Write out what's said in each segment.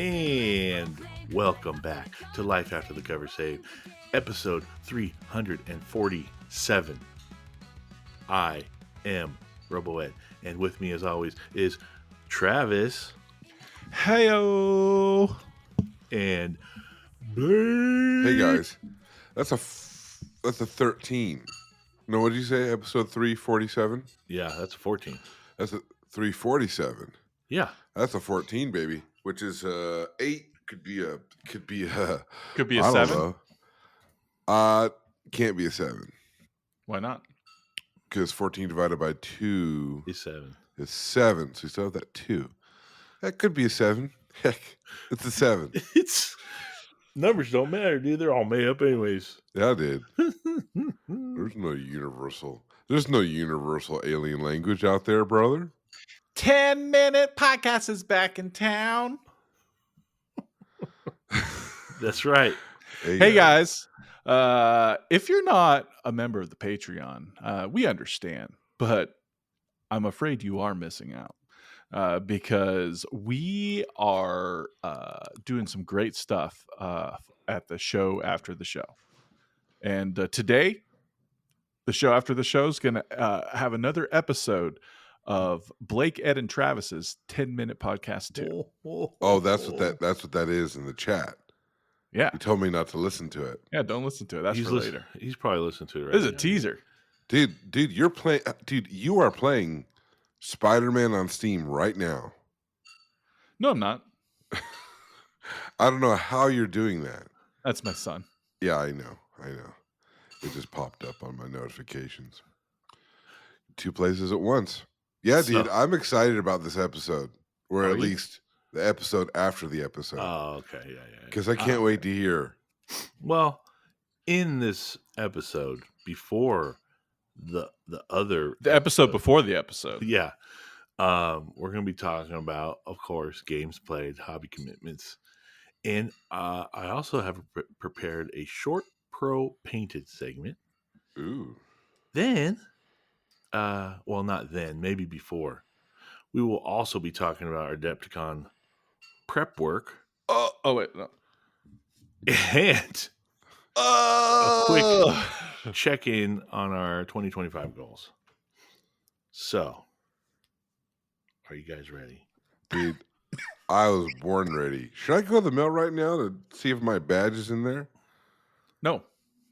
And welcome back to Life After the Cover Save, episode 347. I am RoboEd, and with me as always is Travis. Heyo! And Blake. Hey guys, that's a 13. No, what did you say? Episode 347? Yeah, that's a 14. That's a 347. Yeah. That's a 14, baby. Which is 8 could be a a I don't 7. know. Can't be a 7. Why not? Because 14 divided by 2 Is 7. is 7. So you still have that 2. That could be a 7. Heck, it's a 7. It's numbers don't matter, dude. They're all made up anyways. Yeah, I did. There's no universal alien language out there, brother. 10-minute podcast is back in town. That's right. Hey guys, if you're not a member of the Patreon, we understand, but I'm afraid you are missing out because we are doing some great stuff at the show after the show. And today, the show after the show is going to have another episode of Blake, Ed, and Travis's 10-minute podcast too. Oh, that's what that is in the chat. Yeah. You told me not to listen to it. Yeah, don't listen to it. That's for later. He's probably listening to it right This is now. a teaser. Dude, you're playing. Dude, you are playing Spider-Man on Steam right now. No, I'm not. I don't know how you're doing that. That's my son. Yeah, I know. It just popped up on my notifications. 2 places at once. Yeah, dude, I'm excited about this episode, or at least the episode after the episode. Oh, okay, yeah. Because I can't wait to hear. Well, in this episode, before the episode before the episode. Yeah. We're going to be talking about, of course, games played, hobby commitments. And I also have prepared a short ProPainted segment. Ooh. Then, well, not then, maybe before. We will also be talking about our Adepticon prep work. Oh wait, no. And a quick check-in on our 2025 goals. So, are you guys ready? Dude, I was born ready. Should I go to the mail right now to see if my badge is in there? No,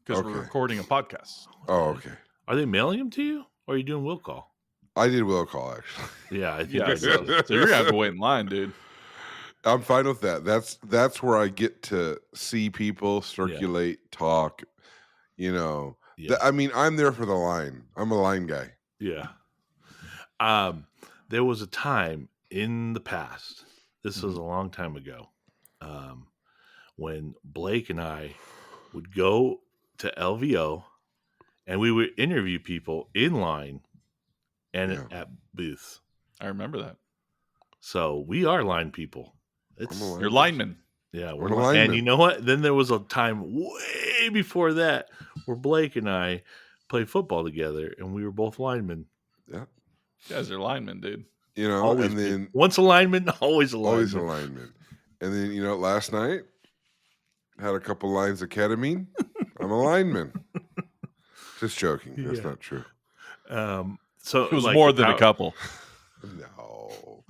because we're recording a podcast. Oh, okay. Are they mailing them to you, or are you doing will call? I did will call, actually. Yeah, I think Yeah, so you're gonna have to wait in line, dude. I'm fine with that. That's where I get to see people, circulate, talk. You know, I mean, I'm there for the line. I'm a line guy. Yeah. There was a time in the past. This was a long time ago, when Blake and I would go to LVO, and we would interview people in line and at booths. I remember that. So we are line people. You're linemen. Yeah, we're linemen. And you know what? Then there was a time way before that where Blake and I played football together, and we were both linemen. Yeah, you guys are linemen, dude. You know, always and then once a lineman, always a lineman. Always a lineman. And then, you know, last night had a couple lines of ketamine. I'm a lineman. Just joking. That's not true. So it was more than a couple. No,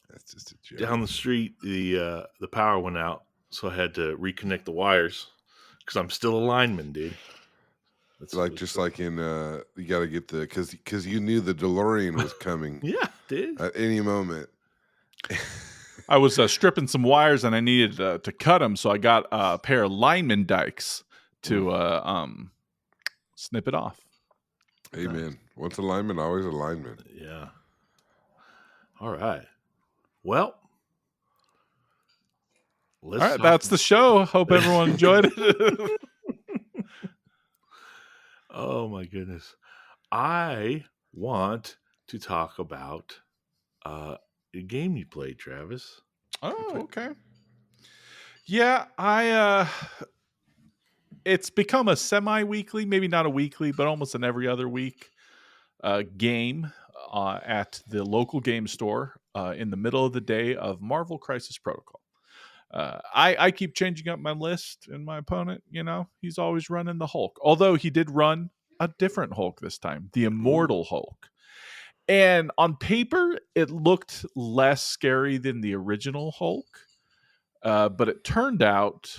that's just a joke. Down the street, the power went out, so I had to reconnect the wires because I'm still a lineman, dude. It's like like in you got to get the because you knew the DeLorean was coming. Yeah, dude. At any moment. I was stripping some wires and I needed to cut them, so I got a pair of lineman dikes to snip it off. Hey man, once a lineman, always a lineman. Yeah. All right. Well, all right, that's the show. Hope everyone enjoyed it. Oh my goodness. I want to talk about a game you played, Travis. Oh, okay. Yeah, it's become a semi-weekly, maybe not a weekly, but almost an every other week game at the local game store in the middle of the day of Marvel Crisis Protocol. I keep changing up my list, and my opponent, he's always running the Hulk. Although he did run a different Hulk this time, the Immortal Hulk. And on paper, it looked less scary than the original Hulk, but it turned out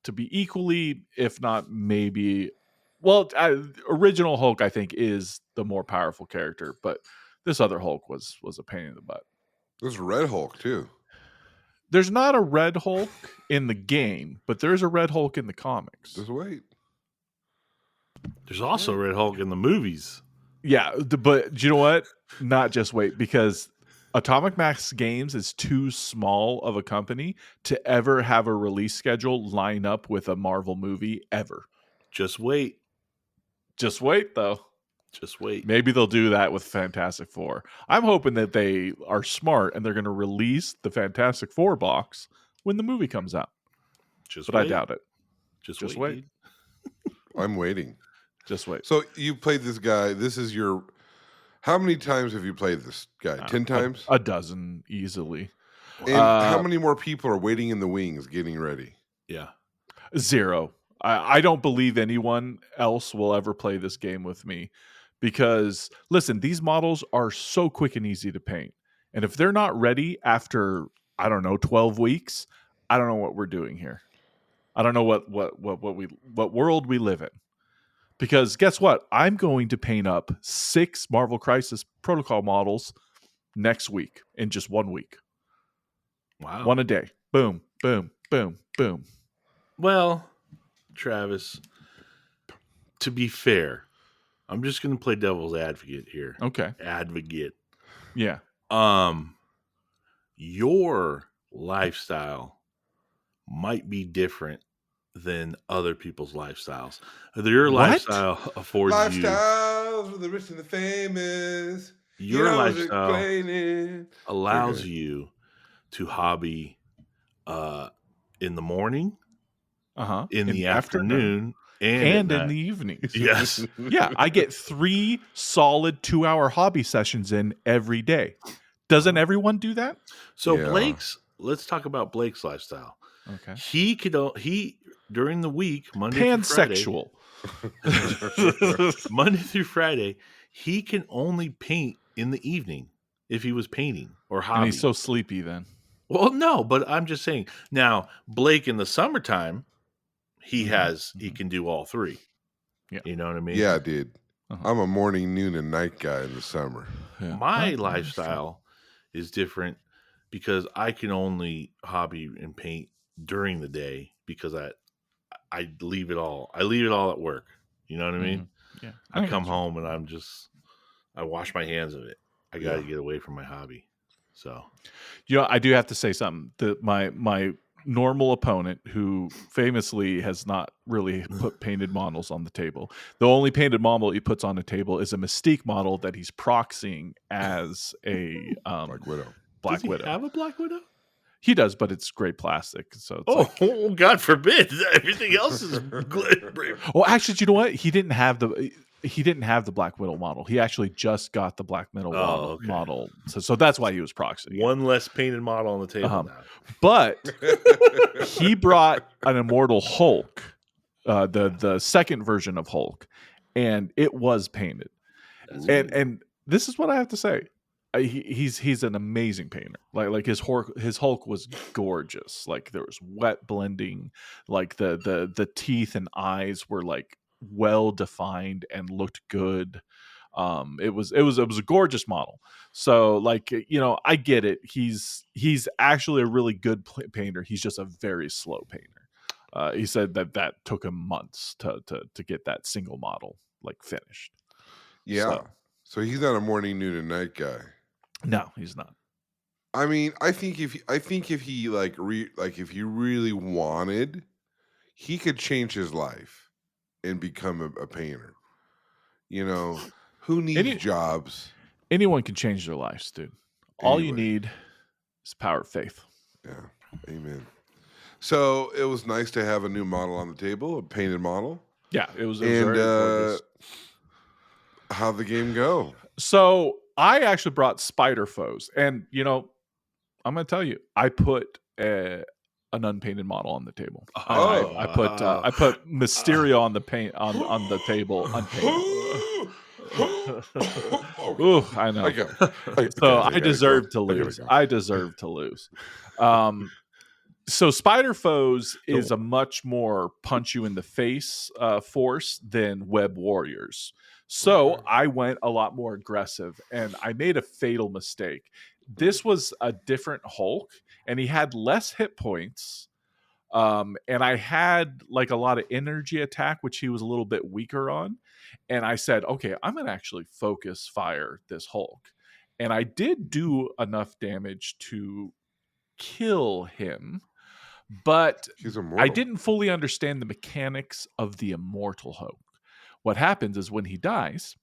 to be equally, if not maybe. Well, original Hulk, I think, is the more powerful character, but this other Hulk was a pain in the butt. There's Red Hulk too. There's not a Red Hulk in the game, but there's a Red Hulk in the comics. Just wait. There's also Red Hulk in the movies. Yeah, but you know what? Not just wait, because Atomic Max Games is too small of a company to ever have a release schedule line up with a Marvel movie ever. Just wait. Just wait, though. Just wait. Maybe they'll do that with Fantastic Four. I'm hoping that they are smart and they're going to release the Fantastic Four box when the movie comes out. But wait. I doubt it. Just wait. I'm waiting. Just wait. So you played this guy. This is your... How many times have you played this guy? 10 times? A dozen, easily. And how many more people are waiting in the wings getting ready? Yeah. 0. I don't believe anyone else will ever play this game with me. Because, listen, these models are so quick and easy to paint. And if they're not ready after, 12 weeks, I don't know what we're doing here. I don't know what world we live in. Because guess what? I'm going to paint up 6 Marvel Crisis Protocol models next week in just 1 week. Wow. 1 a day. Boom, boom, boom, boom. Well, Travis, to be fair, I'm just going to play devil's advocate here. Okay. Advocate. Yeah. Your lifestyle might be different than other people's lifestyles. Your lifestyle affords you... Lifestyles for the rich and the famous. Your lifestyle allows you to hobby in the morning, in the afternoon, and in the evenings. Yes. Yeah, I get 3 solid 2-hour hobby sessions in every day. Doesn't everyone do that? So yeah. Let's talk about Blake's lifestyle. Okay. He during the week, Monday through Friday, Monday through Friday, he can only paint in the evening if he was painting or hobby. And he's so sleepy then. Well, no, but I'm just saying. Now, Blake in the summertime, he can do all 3. Yeah. You know what I mean? Yeah, dude. I'm a morning, noon, and night guy in the summer. Yeah. My lifestyle is different because I can only hobby and paint during the day because I leave it all. I leave it all at work. You know what I mean? Yeah. I come home and I wash my hands of it. I got to get away from my hobby. So, I do have to say something. That my normal opponent, who famously has not really put painted models on the table. The only painted model he puts on the table is a Mystique model that he's proxying as a Black Widow. Does he have a Black Widow? He does, but it's gray plastic. So it's God forbid! Everything else is gray. Well, actually, you know what? He didn't have the Black Widow model. He actually just got the Black Widow model. So that's why he was proxying. One less painted model on the table now. But he brought an Immortal Hulk, the second version of Hulk, and it was painted. And this is what I have to say. He's an amazing painter. Like his Hulk was gorgeous. Like there was wet blending. Like the teeth and eyes were like well defined and looked good. It was a gorgeous model. So like I get it. He's actually a really good painter. He's just a very slow painter. He said that took him months to get that single model like finished. Yeah. So he's not a morning, noon, and night guy. No, he's not. I mean, I think if he if he really wanted, he could change his life and become a painter. Who needs jobs? Anyone can change their lives, dude. All you need is power of faith. Yeah, amen. So it was nice to have a new model on the table, a painted model. Yeah, it was very gorgeous. How'd the game go? So I actually brought Spider Foes, and I'm going to tell you, I put an unpainted model on the table. Oh. I put Mysterio on the paint on the table unpainted. Okay. Ooh, I know. So I deserve to lose. I deserve to lose. So Spider Foes is a much more punch you in the face force than Web Warriors. So I went a lot more aggressive, and I made a fatal mistake. This was a different Hulk, and he had less hit points. And I had like a lot of energy attack, which he was a little bit weaker on. And I said, okay, I'm going to actually focus fire this Hulk. And I did do enough damage to kill him, but He's I immortal. didn't fully understand the mechanics of the immortal Hulk. What happens is when he dies,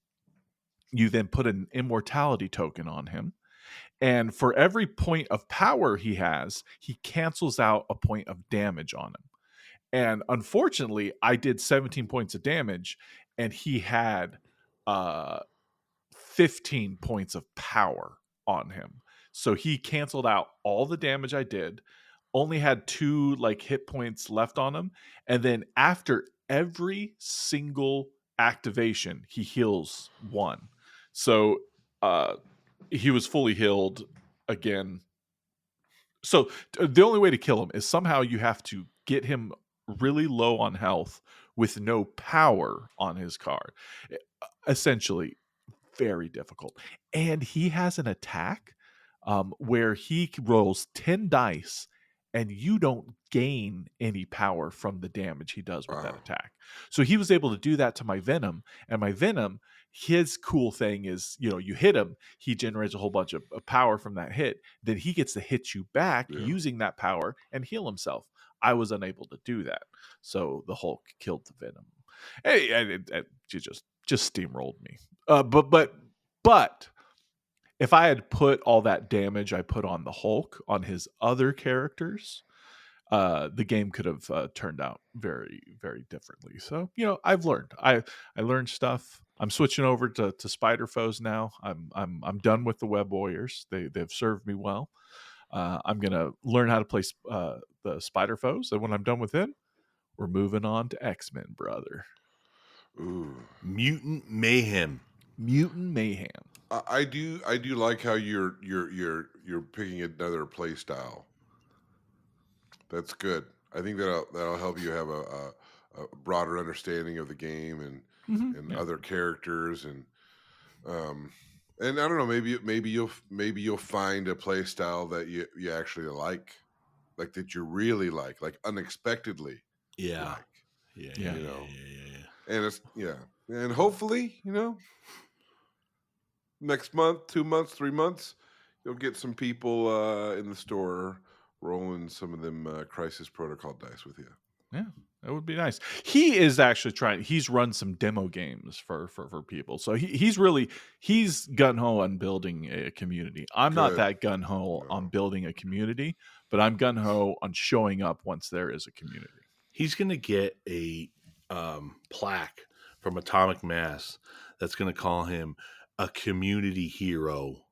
you then put an immortality token on him. And for every point of power he has, he cancels out a point of damage on him. And unfortunately, I did 17 points of damage, and he had 15 points of power on him. So he canceled out all the damage I did, only had 2 like hit points left on him, and then after every single activation, he heals 1. So he was fully healed again. So the only way to kill him is somehow you have to get him really low on health with no power on his card. Essentially, very difficult. And he has an attack where he rolls 10 dice and you don't gain any power from the damage he does with that attack. So he was able to do that to my Venom, and my Venom, his cool thing is, you hit him, he generates a whole bunch of power from that hit, then he gets to hit you back using that power and heal himself. I was unable to do that. So the Hulk killed the Venom. Hey, you just steamrolled me. But if I had put all that damage I put on the Hulk on his other characters, the game could have turned out very, very differently. So I've learned. I learned stuff. I'm switching over to Spider Foes now. I'm done with the Web Warriors. They've served me well. I'm gonna learn how to play the Spider Foes, and when I'm done with them, we're moving on to X-Men, brother. Ooh. Mutant Mayhem. Mutant Mayhem. I do like how you're picking another play style. That's good. I think that'll help you have a broader understanding of the game and other characters and I don't know, maybe you'll find a play style that you actually like that you really like unexpectedly. Yeah. Like. Yeah. And it's and hopefully, next month, 2 months, 3 months, you'll get some people in the store rolling some of them Crisis Protocol dice with you. Yeah, that would be nice. He is actually he's run some demo games for people. So he's gung-ho on building a community. I'm not that gung-ho on building a community, but I'm gung-ho on showing up once there is a community. He's going to get a plaque from Atomic Mass that's going to call him a community hero.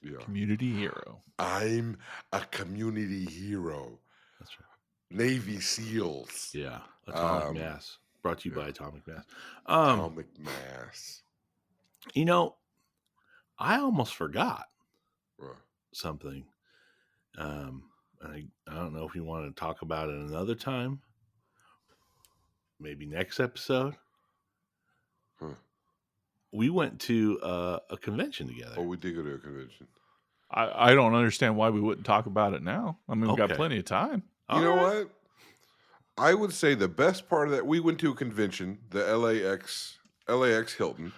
Yeah. Community hero. I'm a community hero. That's right. Navy SEALs. Yeah. Atomic Mass. Brought to you by Atomic Mass. Atomic Mass. I almost forgot something. I don't know if you want to talk about it another time. Maybe next episode. We went to a convention together. Oh, we did go to a convention. I don't understand why we wouldn't talk about it now. I mean, we've got plenty of time. You know what? I would say the best part of that, we went to a convention, the LAX Hilton.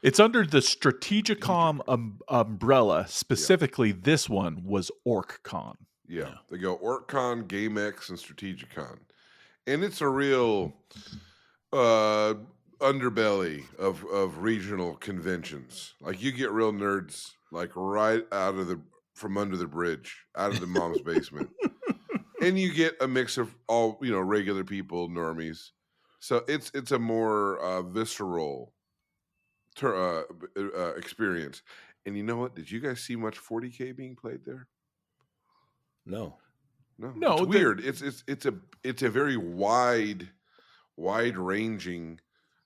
It's under the Strategicon umbrella. Specifically, this one was OrcCon. Yeah. They go OrcCon, GameX, and Strategicon. And it's a real underbelly of regional conventions. Like you get real nerds like right from under the bridge, out of the mom's basement. And you get a mix of all, regular people, normies. So it's a more visceral experience. And you know what? Did you guys see much 40K being played there? No. No, it's No, weird. It's a very wide ranging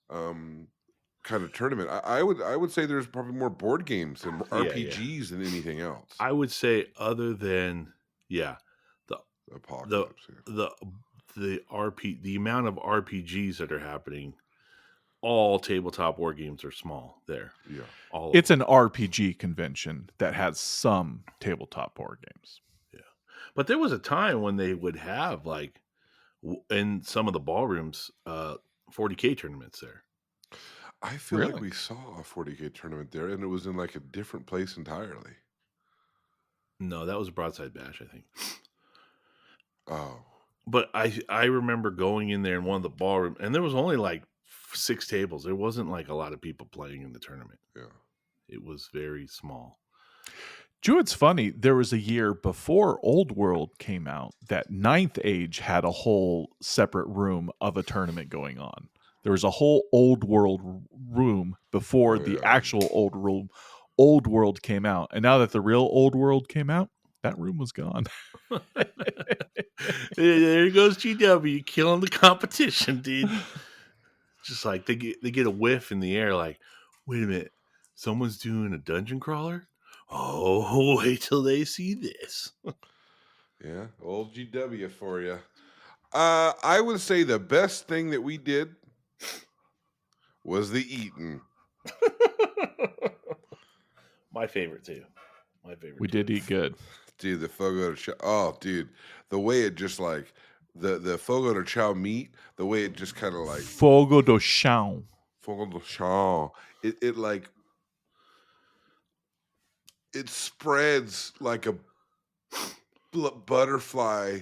kind of tournament. I would say there's probably more board games and Yeah, yeah. RPGs than anything else. I would say other than the the Apocalypse. Yeah. the amount of RPGs that are happening, all tabletop war games are small there. Yeah. All it's of an RPG convention that has some tabletop board games. yeah. But there was a time when they would have like in some of the ballrooms 40K tournaments there. I feel Really? like we saw a 40K tournament there, and it was in like a different place entirely. No, that was Broadside Bash, I think. Oh, But I remember going in there in one of the ballroom, and there was only like 6 tables. There wasn't like a lot of people playing in the tournament. yeah. It was very small. Drew, it's funny. There was a year before Old World came out that Ninth Age had a whole separate room of a tournament going on. There was a whole Old World room before the actual Old World came out. And now that the real Old World came out, that room was gone. There goes GW killing the competition, dude. Just like they get a whiff in the air, like, wait a minute, someone's doing a dungeon crawler? Oh, wait till they see this. Yeah, old GW for you. I would say the best thing that we did was the eating. My favorite too. We did eat good. Dude, the Fogo de Chao. Oh, dude, the way it just like the Fogo de Chao meat, the way it just kind of like Fogo de Chão. Fogo de Chao. It like it spreads like a butterfly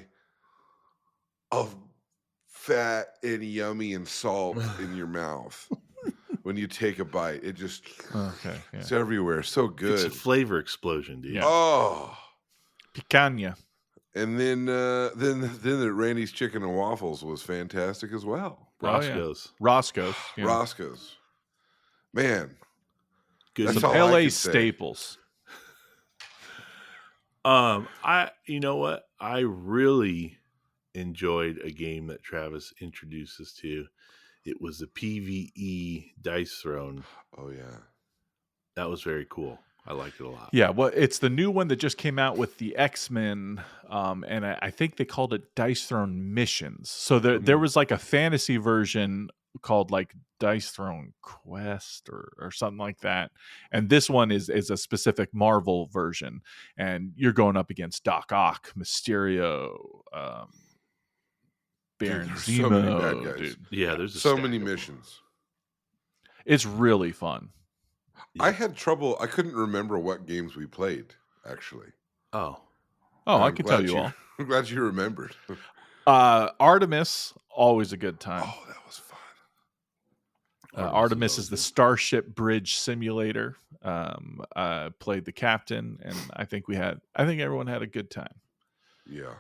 of fat and yummy and salt in your mouth. When you take a bite, it just it's everywhere. So good. It's a flavor explosion, dude. Yeah. Oh, Picanha. and then the Randy's Chicken and Waffles was fantastic as well. Roscoe's. Roscoe's. Yeah. Roscoe's. Man, Good. that's Some all I LA could say. staples. You know what? I really enjoyed a game that Travis introduced us to. It was the PvE dice throne. Oh yeah. That was very cool. I liked it a lot. Yeah, well, it's the new one that just came out with the X-Men, and I think they called it Dice Throne Missions. So there was like a fantasy version called like Dice Throne Quest or something like that, and this one is a specific Marvel version, and you're going up against Doc Ock, Mysterio, Baron Dude, Zemo. so many bad guys. Dude. Yeah, there's so many missions. It's really fun. Yeah. I had trouble. I couldn't remember what games we played, actually. Oh, I can tell you all. I'm glad you remembered. Artemis, always a good time. Oh, that was fun. Artemis is the Starship Bridge Simulator. Played the captain, and I think everyone had a good time. Yeah.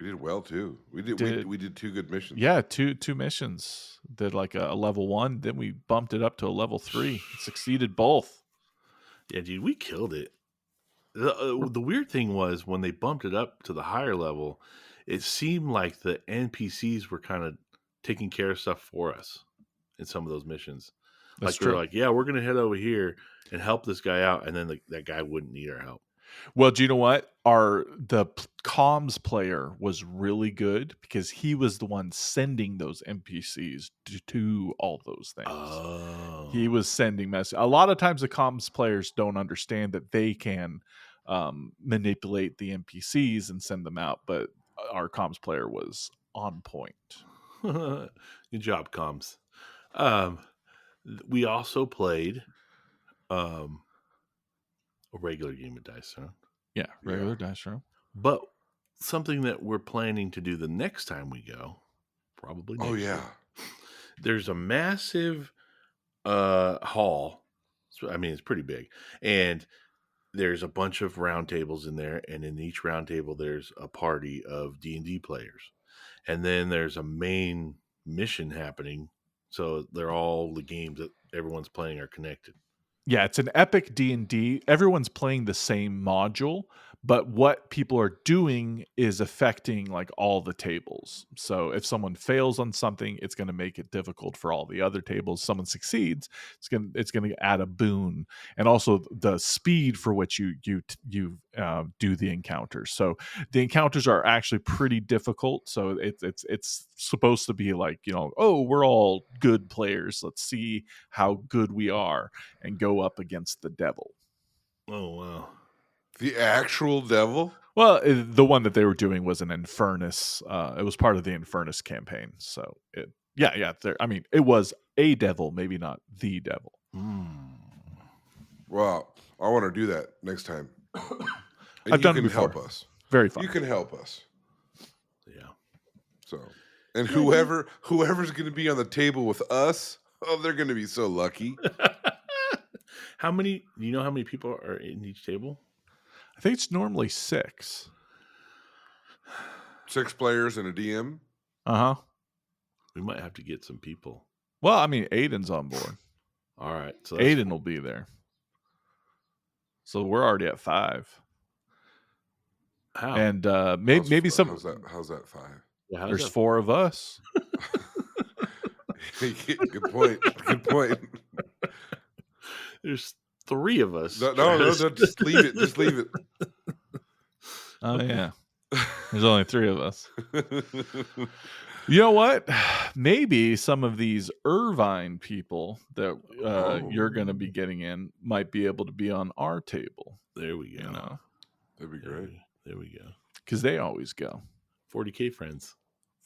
We did well too. We did 2 good missions. Yeah, two missions. Did like a level 1, then we bumped it up to a level 3. Succeeded both. yeah, dude, we killed it. The weird thing was when they bumped it up to the higher level, it seemed like the NPCs were kind of taking care of stuff for us in some of those missions. That's like true. They're like, yeah, we're gonna head over here and help this guy out, and then that guy wouldn't need our help. Well, do you know what? The comms player was really good because he was the one sending those NPCs to all those things. Oh, He was sending messages. A lot of times the comms players don't understand that they can manipulate the NPCs and send them out, but our comms player was on point. good job, comms. We also played a regular game of dice, huh? Yeah, regular dice roll. But something that we're planning to do the next time we go, probably next year, there's a massive hall. I mean, it's pretty big. And there's a bunch of round tables in there. And in each round table, there's a party of D&D players. And then there's a main mission happening. So they're all the games that everyone's playing are connected. Yeah, it's an epic D&D. Everyone's playing the same module, but what people are doing is affecting like all the tables. So if someone fails on something, it's going to make it difficult for all the other tables. Someone succeeds, it's going to add a boon, and also the speed for which you do the encounters. So the encounters are actually pretty difficult. So it's supposed to be like, oh, we're all good players. Let's see how good we are and go up against the devil. Oh wow. The actual devil? Well, the one that they were doing was an Infernus. It was part of the Infernus campaign. So, it was a devil, maybe not the devil. Well, I want to do that next time. And I've done it before. before. Help us. Very fun. You can help us. Yeah. So, and whoever's going to be on the table with us, they're going to be so lucky. Do you know how many people are in each table? I think it's normally 6. 6 players and a DM? Uh-huh. We might have to get some people. Well, I mean, Aiden's on board. All right. So Aiden will be there. So we're already at 5. How? And maybe some... How's that 5? Yeah, there's 4 of us. Good point. Good point. There's 3 of us. No, just leave it. Just leave it. Oh, yeah. There's only 3 of us. You know what? Maybe some of these Irvine people that you're going to be getting in might be able to be on our table. There we go. That'd be great. There we go. Because they always go. 40K friends.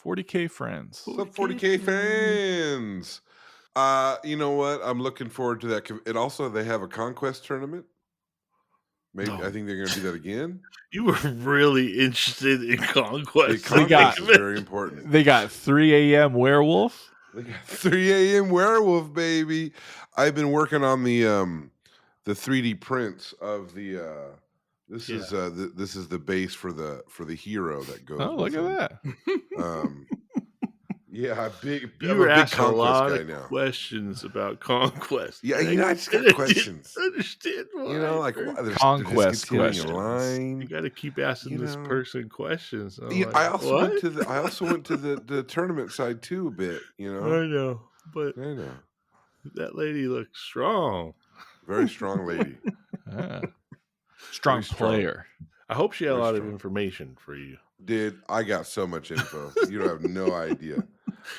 40K friends. What's up, 40K fans? You know what? I'm looking forward to that. And also, they have a Conquest tournament. Maybe I think they're going to do that again. You were really interested in Conquest. Conquest is very important. They got 3 a.m. werewolf. They got 3 a.m. werewolf, baby. I've been working on the 3D prints of the. This is the base for the hero that goes. Oh, look at that. Yeah, You were asking a lot of questions about Conquest. Yeah, I just got questions. I understand why. Like Conquest questions. You got to keep asking this person questions. I also went to the tournament side too a bit. I know, but I know that lady looks strong. Very strong lady. Strong player. I hope she had a lot of information for you. Dude, I got so much info. You don't have no idea.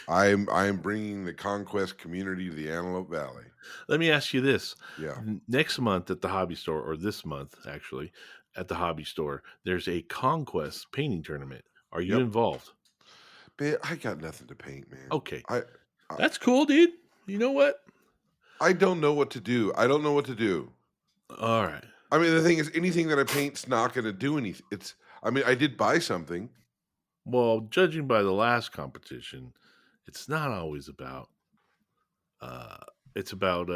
I am bringing the Conquest community to the Antelope Valley. Let me ask you this. Yeah. Next month at the hobby store, or this month actually, at the hobby store, there's a Conquest painting tournament. Are you involved? Man, I got nothing to paint, man. Okay. That's cool, dude. You know what? I don't know what to do. All right. I mean, the thing is, anything that I paint's not going to do anything. I did buy something. Well, judging by the last competition, it's not always about. It's about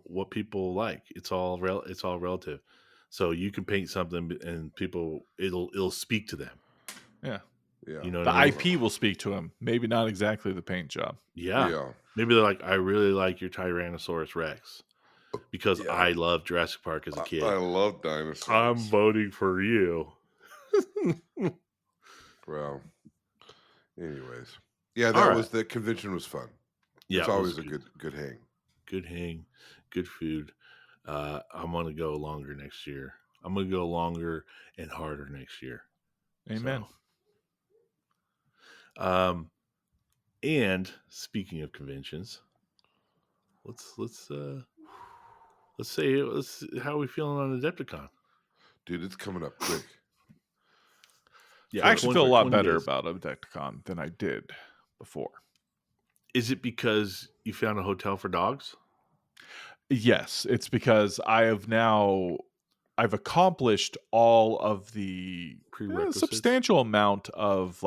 what people like. It's all relative. So you can paint something, and people it'll speak to them. Yeah. Yeah. The IP will speak to them. Maybe not exactly the paint job. Yeah. Maybe they're like, I really like your Tyrannosaurus Rex. Because I loved Jurassic Park as a kid. I love dinosaurs. I'm voting for you. Well, anyways. Yeah, that was the convention was fun. Yeah. It's always a good hang. Good hang, good food. I'm gonna go longer next year. I'm gonna go longer and harder next year. Amen. So, and speaking of conventions, let's how are we feeling on Adepticon? Dude, it's coming up quick. Yeah, I actually feel a lot better about Adepticon than I did before. Is it because you found a hotel for dogs? Yes, it's because I've accomplished all of the substantial amount of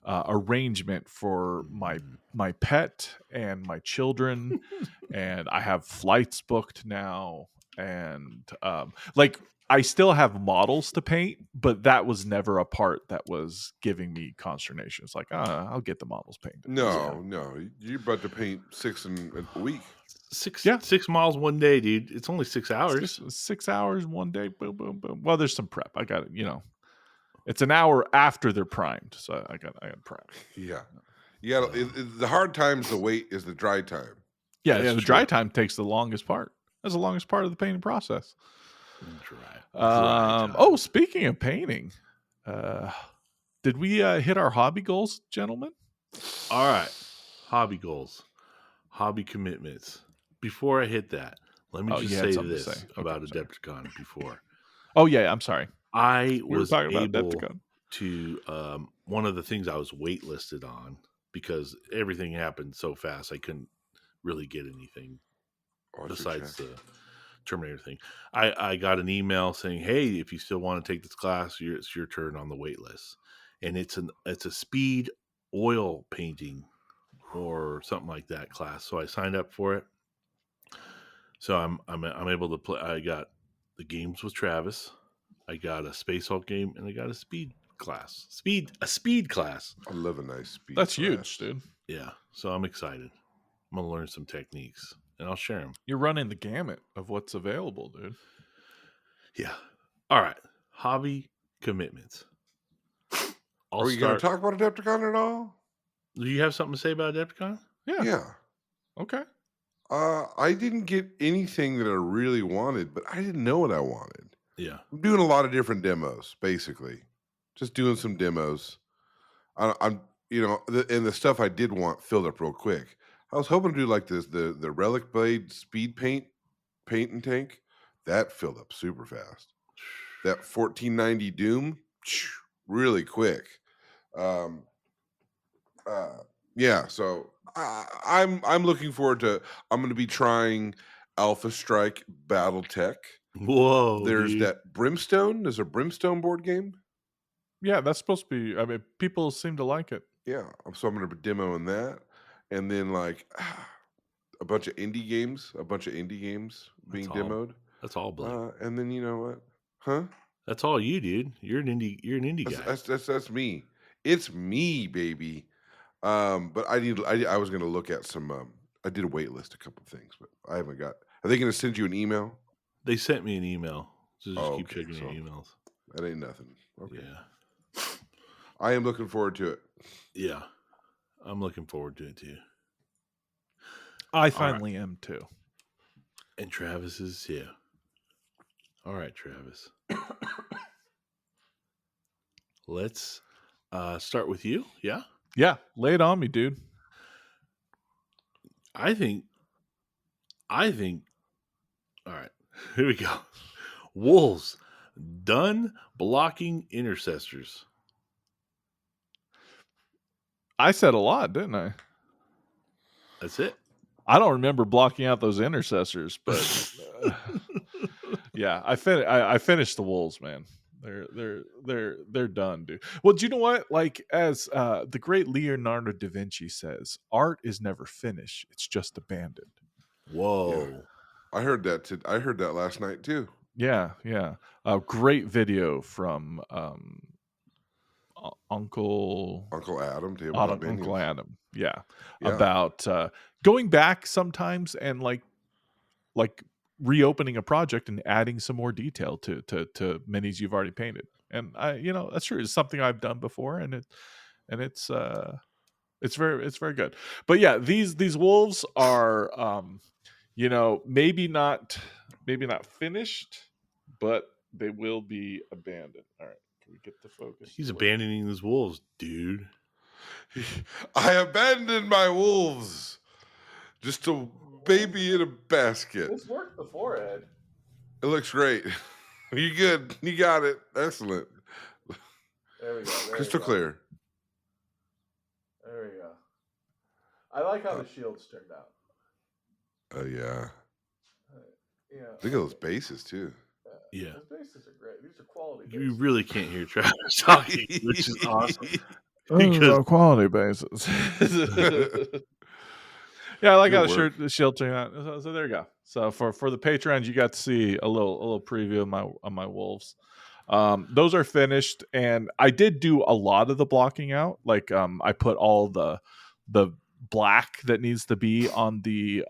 arrangement for my pet and my children, and I have flights booked now, and like I still have models to paint, but that was never a part that was giving me consternation. It's like, I'll get the models painted. No, you're about to paint 6 in a week. Six miles one day, dude. It's only 6 hours. It's just 6 hours one day. Boom, boom, boom. Well, there's some prep. I got it. It's an hour after they're primed, so I got prep. Yeah, you got the hard time's the wait is the dry time. Yeah, the dry time takes the longest part. That's the longest part of the painting process. Dry. Oh, speaking of painting, did we hit our hobby goals, gentlemen? All right, hobby goals, hobby commitments. Before I hit that, let me just say this about Adepticon before. Oh yeah, I'm sorry. I was able to one of the things I was waitlisted on because everything happened so fast I couldn't really get anything besides the Terminator thing. I got an email saying, "Hey, if you still want to take this class, it's your turn on the wait list." And it's a speed oil painting or something like that class. So I signed up for it. So I'm able to play. I got the games with Travis. I got a Space Hulk game, and I got a speed class. A speed class. I love a nice speed. That's huge, dude. Yeah. So I'm excited. I'm gonna learn some techniques, and I'll share them. You're running the gamut of what's available, dude. Yeah. All right. Hobby commitments. Are you going to talk about Adepticon at all? Do you have something to say about Adepticon? Yeah. Okay. I didn't get anything that I really wanted, but I didn't know what I wanted. Yeah. I'm doing a lot of different demos, basically. Just doing some demos. I'm and the stuff I did want filled up real quick. I was hoping to do like this, the Relic Blade speed paint and tank. That filled up super fast. That 1490 Doom, really quick. Yeah, so I'm looking forward to. I'm going to be trying Alpha Strike BattleTech. Whoa! There's that Brimstone. There's a Brimstone board game. Yeah, that's supposed to be. I mean, people seem to like it. Yeah, so I'm going to be demoing that, and then like a bunch of indie games being demoed. That's all, Blake. And then you know what? Huh? That's all you, dude. You're an indie guy. That's me. It's me, baby. But I was gonna look at some. I did a wait list a couple things, but I haven't got. Are they gonna send you an email? They sent me an email. So just keep checking your emails. That ain't nothing. Okay. Yeah. I am looking forward to it. Yeah. I'm looking forward to it too. I finally am too. And Travis is here. All right, Travis. Let's start with you. Yeah? Yeah. Lay it on me, dude. I think. All right. Here we go. Wolves done blocking intercessors. I said a lot, didn't I? That's it. I don't remember blocking out those intercessors, but yeah, I finished the Wolves, man. They're done, dude. Well, do you know what? Like, as the great Leonardo da Vinci says, art is never finished; it's just abandoned. Whoa! Yeah. I heard that. I heard that last night too. Yeah. A great video from Uncle Adam. Uncle Adam. Yeah. About going back sometimes and like reopening a project and adding some more detail to minis you've already painted. And that's true. It's something I've done before, and it's very good. But yeah, these wolves are maybe not finished, but they will be abandoned. All right, can we get the focus? He's abandoning these wolves, dude. I abandoned my wolves. Just a baby in a basket. This worked before, Ed. It looks great. You good? You got it. Excellent. There we go. Crystal clear. There we go. I like how the shields turned out. Oh yeah. Yeah. Look at those bases too. Yeah. Those bases are great. These are quality bases. You really can't hear Travis talking, which is awesome. Those are quality bases. Yeah, I got Good a work. shirt, the shield thing on. So there you go. So for the Patreons, you got to see a little preview of my wolves. Those are finished, and I did do a lot of the blocking out. Like I put all the black that needs to be on the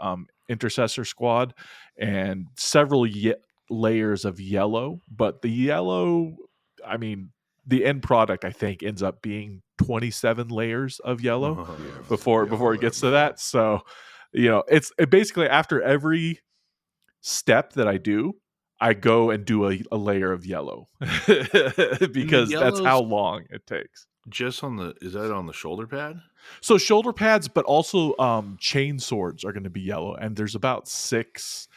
intercessor squad, and several layers of yellow. But the yellow, I mean, the end product I think ends up being 27 layers of yellow before it gets to that. So, it's basically after every step that I do, I go and do a layer of yellow because that's how long it takes. Just is that on the shoulder pad? So shoulder pads, but also chain swords are going to be yellow, and there's about 6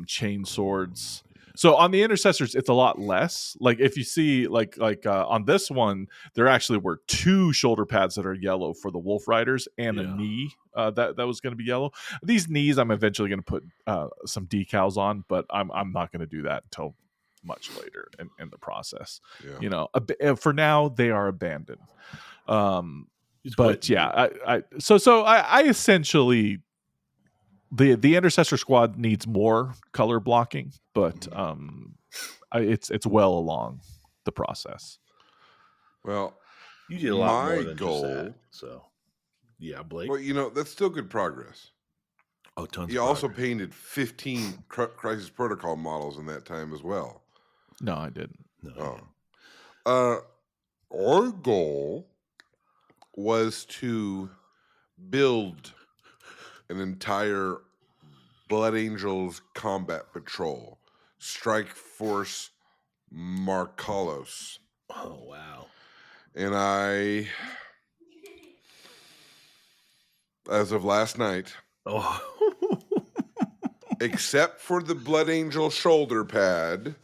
chain swords. So on the intercessors, it's a lot less. Like if you see, like on this one, there actually were 2 shoulder pads that are yellow for the Wolf Riders, and a knee that was going to be yellow. These knees, I'm eventually going to put some decals on, but I'm not going to do that until much later in the process. For now, they are abandoned. But yeah, I essentially the intercessor squad needs more color blocking, but it's well along the process. Well, you did a lot more than just that. So yeah, Blake. Well, that's still good progress. Oh, tons. You also painted 15 Crisis Protocol models in that time as well. No, I didn't. No. Our goal was to build an entire Blood Angels combat patrol, Strike Force Markalos. Oh, wow. And as of last night, except for the Blood Angel shoulder pad.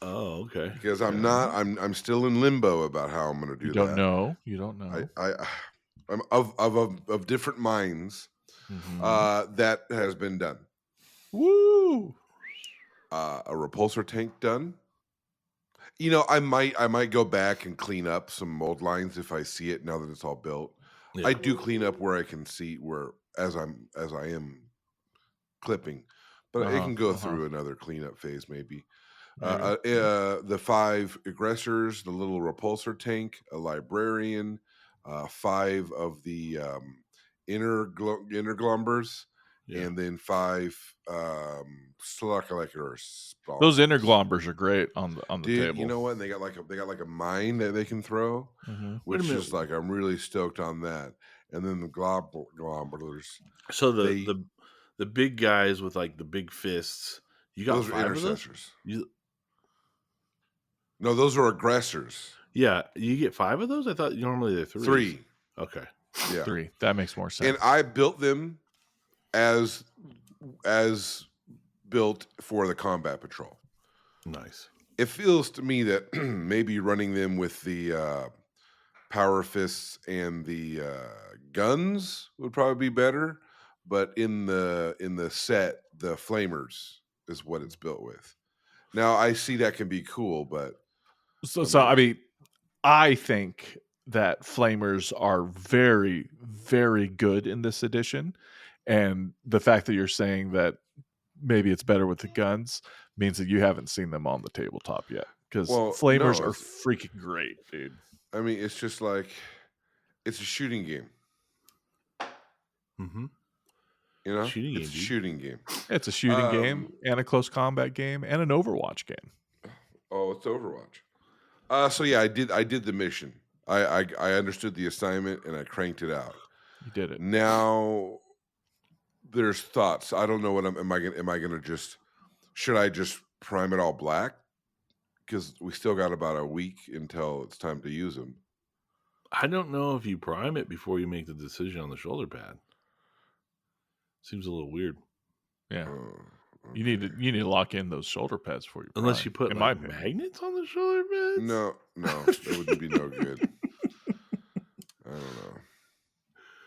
Oh, okay. Because I'm still in limbo about how I'm going to do that. You don't know. I'm of different minds. That has been done. Woo! A repulsor tank done. I might go back and clean up some mold lines if I see it now that it's all built. Yeah. I do clean up where I can see where as I am clipping, but it can go through another cleanup phase maybe. The 5 aggressors, the little repulsor tank, a librarian, 5 of the inner glumbers, and then 5 sluckalikers. Those inner glombers are great on the table. You know what? And they got like a mine that they can throw, which is like I'm really stoked on that. And then the glomblers. So the big guys with like the big fists. You got those 5 are intercessors. Of those? No, those are aggressors. Yeah, you get 5 of those? I thought normally they're 3. 3. Okay. Yeah. 3. That makes more sense. And I built them as built for the combat patrol. Nice. It feels to me that maybe running them with the power fists and the guns would probably be better, but in the set, the flamers is what it's built with. Now I see that can be cool, but I mean, I think that flamers are very, very good in this edition, and the fact that you're saying that maybe it's better with the guns means that you haven't seen them on the tabletop yet, because flamers are freaking great, dude. I mean, it's just like it's a shooting game. It's a shooting game. It's a shooting game and a close combat game and an Overwatch game. Oh, it's Overwatch. So yeah, I did the mission. I understood the assignment and I cranked it out. You did it. Now there's thoughts. I don't know what am I gonna should I just prime it all black? Because we still got about a week until it's time to use them. I don't know if you prime it before you make the decision on the shoulder pad. Seems a little weird. Yeah. Okay. You need to lock in those shoulder pads for you. Unless you put magnets on the shoulder pads. No, that would be no good.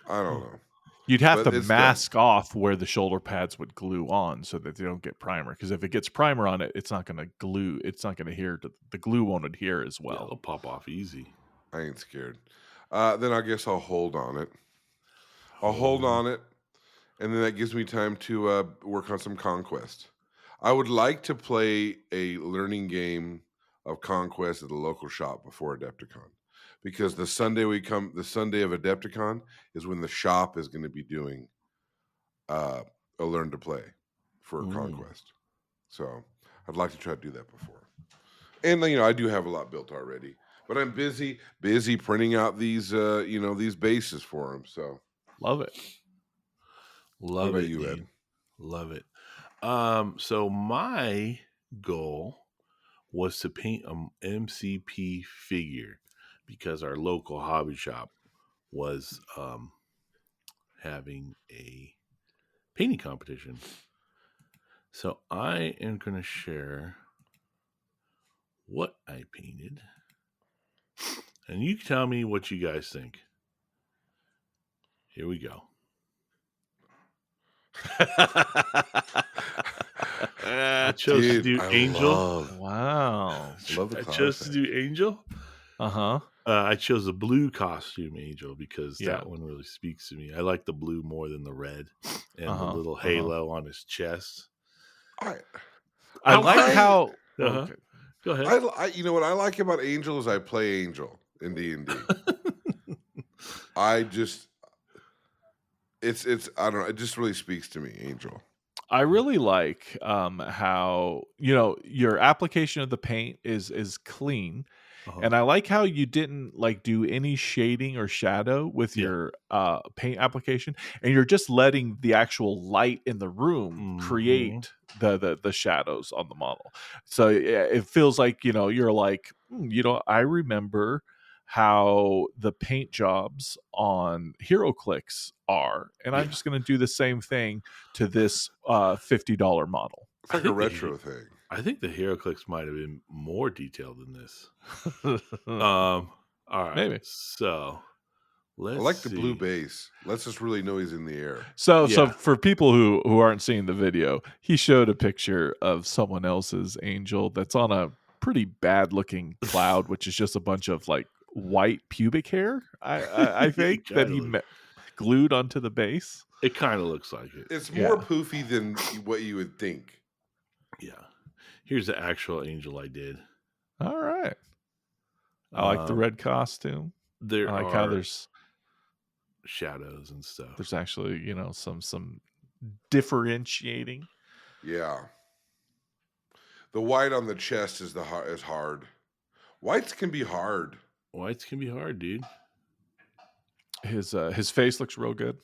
I don't know. You'd have to mask off where the shoulder pads would glue on so that they don't get primer. Because if it gets primer on it, it's not going to glue. It's not going to adhere. The glue won't adhere as well. Yeah, it'll pop off easy. I ain't scared. Then I guess I'll hold on it. Hold on it. and then that gives me time to work on some Conquest. I would like to play a learning game of Conquest at the local shop before Adepticon, because the Sunday of Adepticon is when the shop is going to be doing a learn to play for Conquest. So I'd like to try to do that before. And I do have a lot built already, but I'm busy printing out these these bases for them. So love it. What about you, Ed? Love it. So my goal was to paint an MCP figure because our local hobby shop was having a painting competition. So I am going to share what I painted, and you tell me what you guys think. Here we go. I chose to do Angel. Wow. I chose to do Angel. I chose a blue costume Angel because that one really speaks to me. I like the blue more than the red and the little halo on his chest. I like how. Okay. Go ahead. You know what I like about Angel is I play Angel in D&D. I don't know. It just really speaks to me, Angel. I really like how your application of the paint is clean, and I like how you didn't do any shading or shadow with your paint application, and you're just letting the actual light in the room create the shadows on the model. So it feels like you're like I remember how the paint jobs on HeroClix are, and I'm just going to do the same thing to this $50 model. It's like a retro thing. I think the HeroClix might have been more detailed than this. All right, maybe. So I like the blue base. Let's just really know he's in the air. So for people who aren't seeing the video, he showed a picture of someone else's Angel that's on a pretty bad looking cloud, which is just a bunch of white pubic hair, I think, that he glued onto the base. It kind of looks like it. It's more poofy than what you would think. Yeah. Here's the actual Angel I did. All right. I like the red costume. I like how there's shadows and stuff. There's actually, some differentiating. Yeah. The white on the chest is hard. Whites can be hard. Whites can be hard, dude. His face looks real good.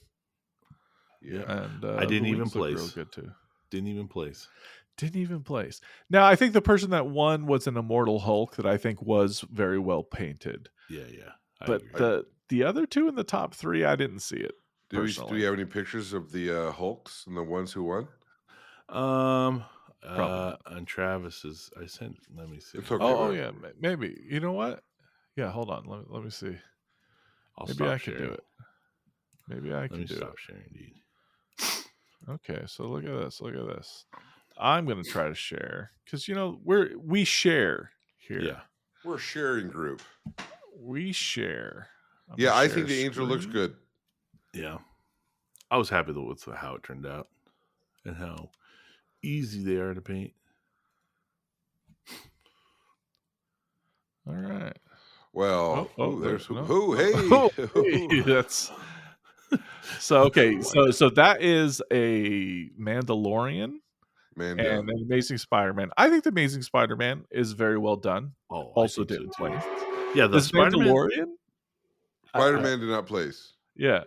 Yeah. And I didn't even place. Real good too. Didn't even place. Now, I think the person that won was an Immortal Hulk that I think was very well painted. Yeah. But the other two in the top three, I didn't see it. Do we have any pictures of the Hulks and the ones who won? On Travis's, I sent. Let me see. It's okay, oh yeah, maybe. You know what? Yeah, hold on. Let me see. Maybe I could do it. Maybe I can do it. Stop sharing, dude. Okay, so look at this. I'm gonna try to share because we share here. Yeah, we're a sharing group. We share. I think the Angel looks good. Yeah, I was happy with how it turned out and how easy they are to paint. All right. Well, there's hey. That's so okay. So that is a Mandalorian and an Amazing Spider-Man. I think the Amazing Spider-Man is very well done. Oh, also didn't place. Yeah, the Mandalorian. Spider-Man did not place. Yeah.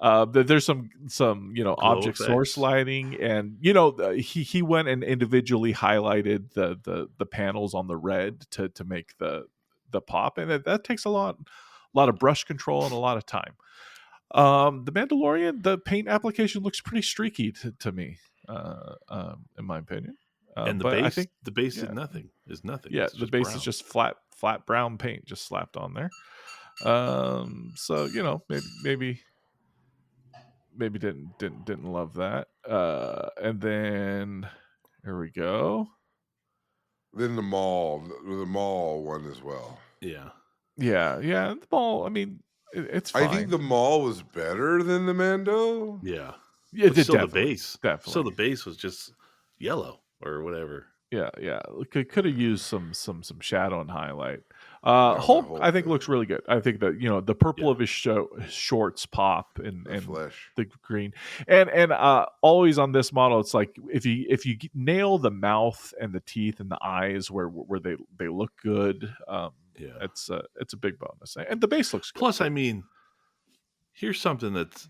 There's some object source lighting, and he went and individually highlighted the panels on the red to make the pop, and that takes a lot of brush control and a lot of time. The Mandalorian, the paint application looks pretty streaky to me, in my opinion. And the but base, I think the base is nothing. Yeah, it's the base brown. is just flat brown paint just slapped on there. So maybe didn't love that. And then here we go. Then the mall one as well. Yeah. The mall. I mean, it's fine. I think the mall was better than the Mando. Yeah. Yeah, but still definitely, the base. definitely. Still the base was just yellow or whatever. Yeah. Could have used some shadow and highlight. No, Hulk, I think looks really good. I think that the purple of his shorts pop and flesh, the green, and always on this model, it's like if you nail the mouth and the teeth and the eyes where they look good, it's a big bonus, and the base looks good. Plus, I mean, here's something that's,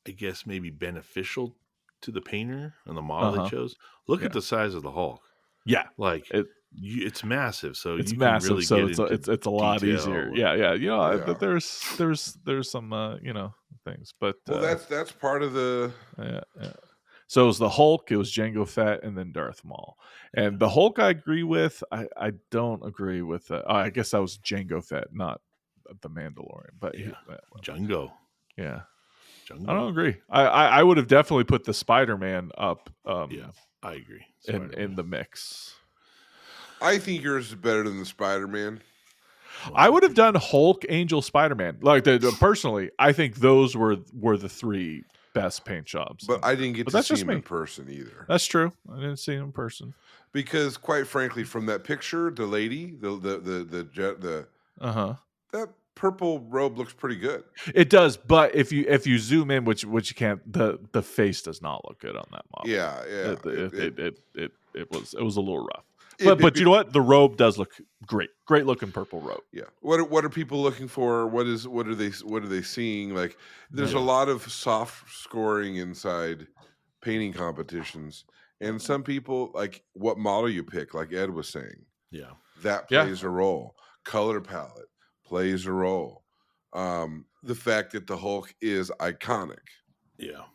I guess, maybe beneficial to the painter and the model they chose. Look at the size of the Hulk. Yeah, like it's massive, so it's you massive, can really so get it's a lot easier. Yeah. There's some things, but well, that's part of the yeah. So it was the Hulk, it was Jango Fett, and then Darth Maul. And the Hulk I agree with. I don't agree with. I guess that was Jango Fett, not the Mandalorian. But Jungo. Yeah, Jungo. I don't agree. I would have definitely put the Spider-Man up. Yeah, I agree. In the mix. I think yours is better than the Spider-Man. I would have done Hulk, Angel, Spider-Man. Like personally, I think those were the three best paint jobs. But I didn't get to see him in person either. That's true. I didn't see him in person because, quite frankly, from that picture, the lady, the that purple robe looks pretty good. It does, but if you zoom in, which you can't, the face does not look good on that model. Yeah. It was a little rough. But you know what? The robe does look great. Great looking purple robe. Yeah. What are people looking for? What are they seeing? Like, there's a lot of soft scoring inside painting competitions, and some people like what model you pick. Like Ed was saying, that plays a role. Color palette plays a role. The fact that the Hulk is iconic. Yeah.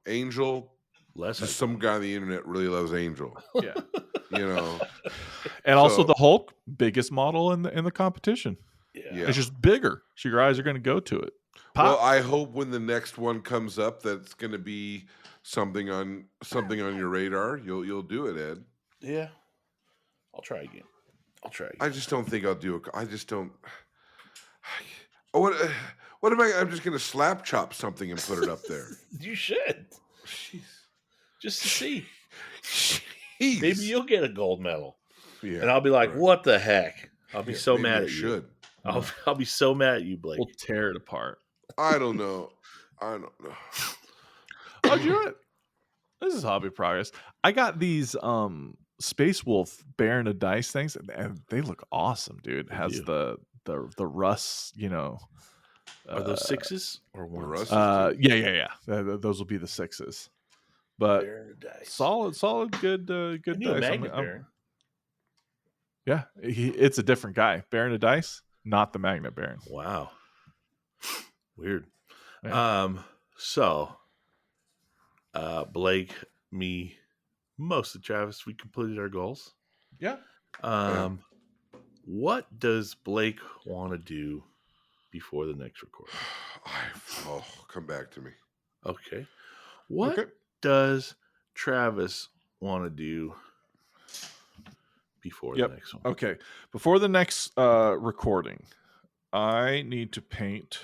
Angel. Just some guy on the internet really loves Angel. Yeah. And also the Hulk, biggest model in the competition. Yeah. It's just bigger, so your eyes are going to go to it. Pop. Well, I hope when the next one comes up, that's going to be something on your radar. You'll do it, Ed. Yeah, I'll try again. I just don't think I'll do it. I just don't. What am I? I'm just going to slap chop something and put it up there. You should. Jeez. Just to see. Jeez. Maybe you'll get a gold medal. Yeah, and I'll be like, what the heck? I'll be so mad at you. I'll be so mad at you, Blake. We'll tear it apart. I don't know. Oh, you know what? This is hobby progress. I got these Space Wolf Baron of Dice things, and they look awesome, dude. It has the Russ, Are those sixes or ones? Yeah. Those will be the sixes. But solid, good Can you dice. Magnet Baron? Yeah, it's a different guy. Baron of Dice, not the Magnet Baron. Wow, weird. Yeah. So, Blake, me, mostly Travis, we completed our goals. Yeah. What does Blake want to do before the next recording? Come back to me. Okay. What does Travis want to do before the next one? Okay. Before the next recording, I need to paint.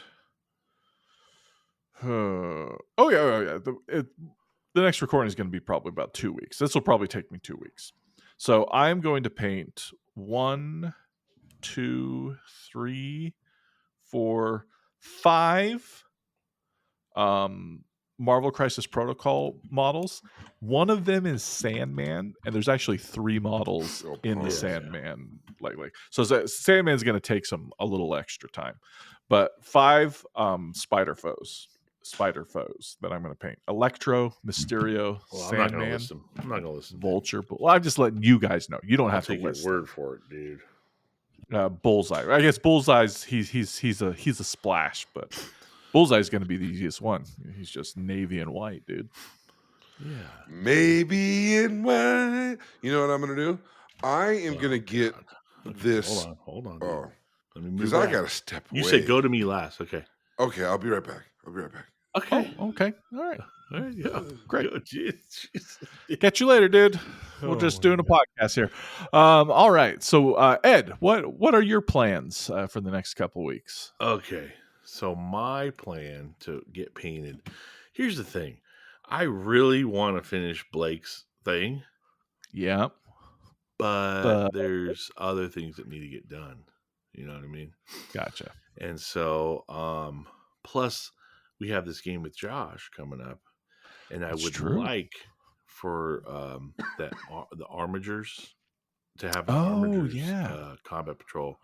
The next recording is going to be probably about 2 weeks. This will probably take me 2 weeks. So I'm going to paint 1, 2, 3, 4, 5 Marvel Crisis Protocol models. One of them is Sandman, and there's actually 3 models in the Sandman. So Sandman's going to take a little extra time, but 5 spider foes that I'm going to paint: Electro, Mysterio, Sandman. I'm not going to listen. Vulture. Well, I'm just letting you guys know. You don't have to listen. Your word for it, dude. Bullseye. I guess Bullseye's he's a splash, but Bullseye's going to be the easiest one. He's just navy and white, dude. Yeah. Maybe in white. You know what I'm going to do? I am going to get this. Hold on. Oh. Let me move. Because I got to step away. You said go to me last. Okay. Okay, I'll be right back. Okay. Oh, okay. All right. Yeah. Great. Jeez. Catch you later, dude. We're just doing a podcast here. All right. So, Ed, what are your plans for the next couple weeks? Okay. So my plan to get painted. Here's the thing. I really want to finish Blake's thing, Yeah. but But there's other things that need to get done. You know what I mean? gotcha. And so, plus we have this game with Josh coming up, and I That's would true. like for the armigers to have an Oh, armigers yeah. combat patrol,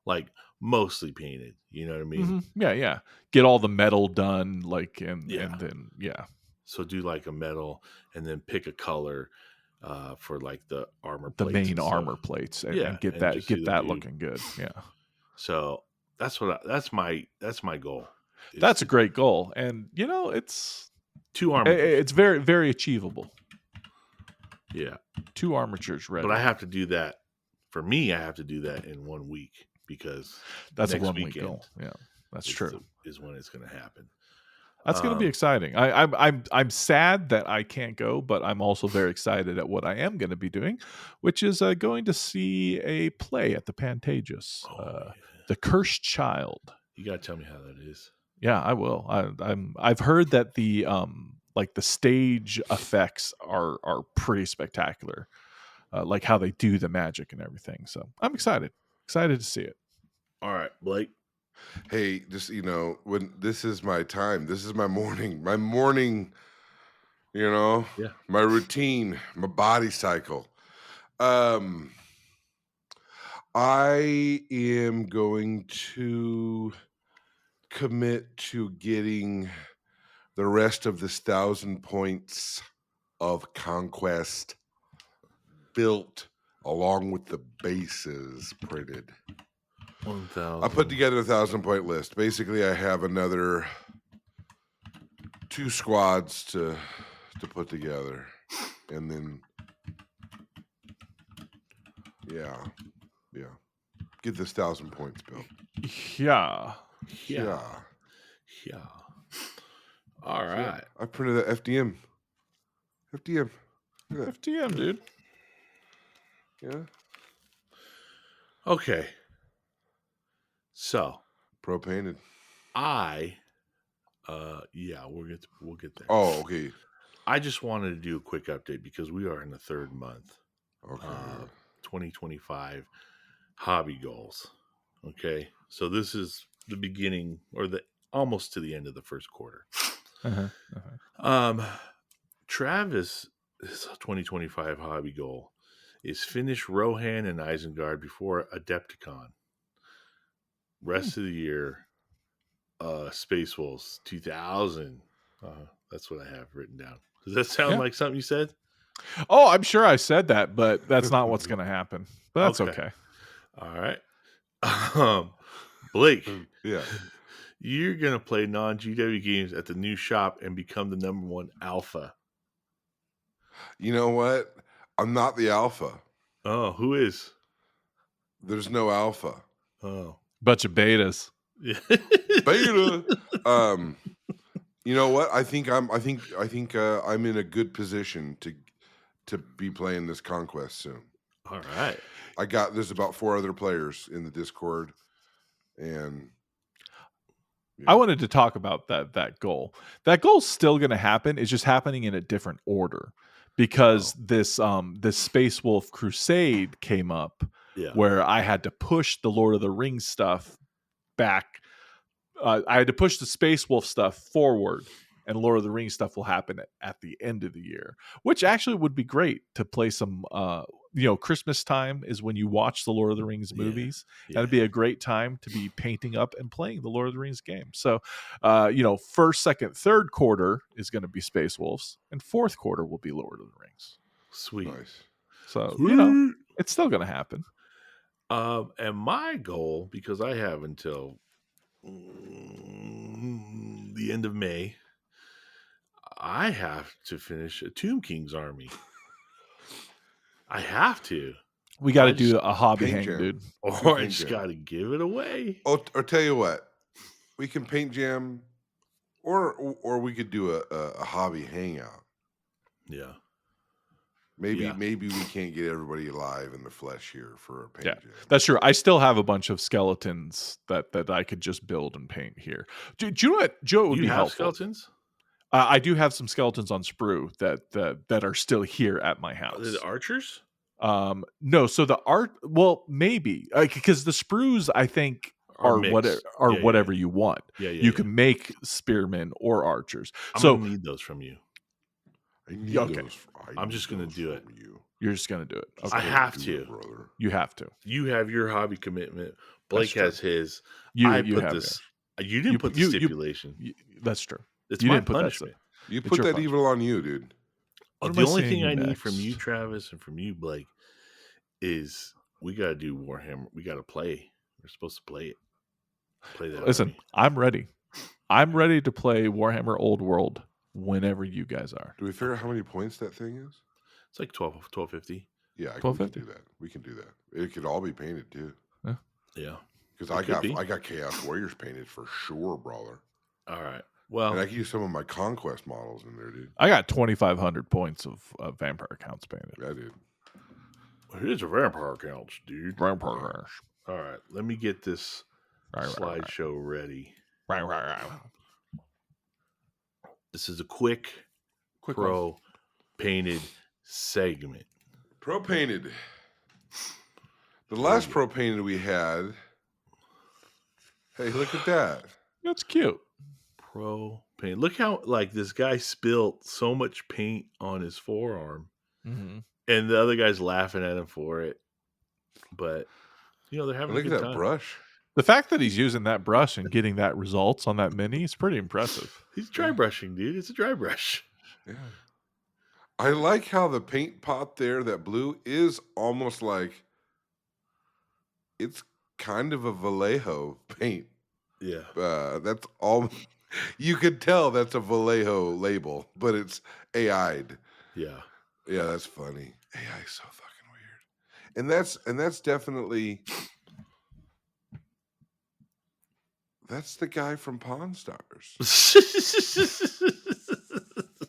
like mostly painted. You know what I mean? Yeah. Get all the metal done, like, and Yeah. then, yeah. So do like a metal, and then pick a color for like the armor The plates main and stuff. armor plates and Yeah, get and just see that them do. looking good. Yeah. So that's my goal. That's a great goal. And it's 2 armatures. it's very, very achievable. Yeah. 2 armatures ready. But I have to do that. For me, I have to do that in 1 week because that's next a 1 week weekend goal. Yeah, that's true. Is when it's going to happen. That's going to be exciting. I'm sad that I can't go, but I'm also very excited at what I am going to be doing, which is going to see a play at the Pantages, The Cursed Child. You got to tell me how that is. Yeah, I will. I've heard that the like the stage effects are pretty spectacular, like how they do the magic and everything. So I'm excited to see it. All right, Blake. Hey, just when this is my time, this is my morning, my routine, my body cycle. I am going to commit to getting the rest of this 1,000 points of conquest built along with the bases printed. 1,000. I put together a 1,000-point list. Basically, I have another 2 squads to put together, and then yeah, get this 1,000 points built. Yeah. All right. So I printed that FDM. FDM, dude. Yeah. Okay. So ProPainted. We'll get there. Oh, okay. I just wanted to do a quick update because we are in the 3rd month. Okay. 2025 hobby goals. Okay. So this is the beginning or the almost to the end of the 1st quarter. Travis' 2025 hobby goal is finish Rohan and Isengard before Adepticon. Rest of the year, Space Wolves 2000. That's what I have written down. Does that sound like something you said? Oh, I'm sure I said that, but that's not what's going to happen. But that's okay. All right. Blake. Yeah. You're going to play non-GW games at the new shop and become the #1 alpha. You know what? I'm not the alpha. Oh, who is? There's no alpha. Oh. Bunch of betas. Yeah. Beta. You know what? I think I'm in a good position to be playing this conquest soon. All right. There's about 4 other players in the Discord, and I wanted to talk about that goal. That goal's still going to happen. It's just happening in a different order because this Space Wolf Crusade came up where I had to push the Lord of the Rings stuff back. I had to push the Space Wolf stuff forward, and Lord of the Rings stuff will happen at the end of the year, which actually would be great to play some. Christmas time is when you watch the Lord of the Rings movies. That'd be a great time to be painting up and playing the Lord of the Rings game. So, 1st, 2nd, 3rd quarter is going to be Space Wolves, and 4th quarter will be Lord of the Rings. Sweet. Nice. So, it's still going to happen. And my goal, because I have until the end of May, I have to finish a Tomb King's army. I have to. We got to do a hobby hang, jam. dude. Or I just got to give it away. Or tell you what, we can paint jam, or we could do a hobby hangout. Yeah. Maybe we can't get everybody alive in the flesh here for a paint jam. That's true. I still have a bunch of skeletons that I could just build and paint here. Do you know what would be helpful? Skeletons? I do have some skeletons on sprue that are still here at my Are they house. the archers? No, so the art, well, maybe because the sprues I think Or are mixed. whatever you want. Yeah, You can make spearmen or archers. I'm So gonna need those from you. I need okay. those. I'm just gonna do it. You. You're just gonna do it. Just Okay. I have do to. it, brother. You have to. You have your hobby commitment. Blake true. has his. You I you put have this. You didn't put the stipulation. that's true. It's You my didn't put that punishment. You It's put your that punishment. evil on you, dude. What am The I only saying thing I need from next? you, Travis, and from you, Blake, is we gotta do Warhammer. We gotta play. We're supposed to play it. Play that. Listen, army. I'm ready. I'm ready to play Warhammer Old World whenever you guys are. Do we figure out how many points that thing is? It's like 1250. Yeah, we can 1250. do that. We can do that. It could all be painted too. Yeah. Because It I got Chaos Warriors painted for sure, brawler. All right. Well, And I can use some of my Conquest models in there, dude. I got 2,500 points of vampire accounts painted. Yeah, dude. here's a vampire counts, dude. Vampire. All right. Let me get this slideshow ready. This is a quick pro painted segment. Pro painted. The last pro painted we had. Hey, look at that. That's cute. Pro paint. Look how like this guy spilled so much paint on his forearm, Mm-hmm. and the other guy's laughing at him for it. But they're having Look a at good that time. brush. The fact that he's using that brush and getting that results on that mini is pretty impressive. He's dry brushing, dude. It's a dry brush. Yeah. I like how the paint pot there, that blue, is almost like it's kind of a Vallejo paint. Yeah. That's all. You could tell that's a Vallejo label, but it's AI'd. Yeah. Yeah, that's funny. AI is so fucking weird. And that's definitely that's the guy from Pawn Stars.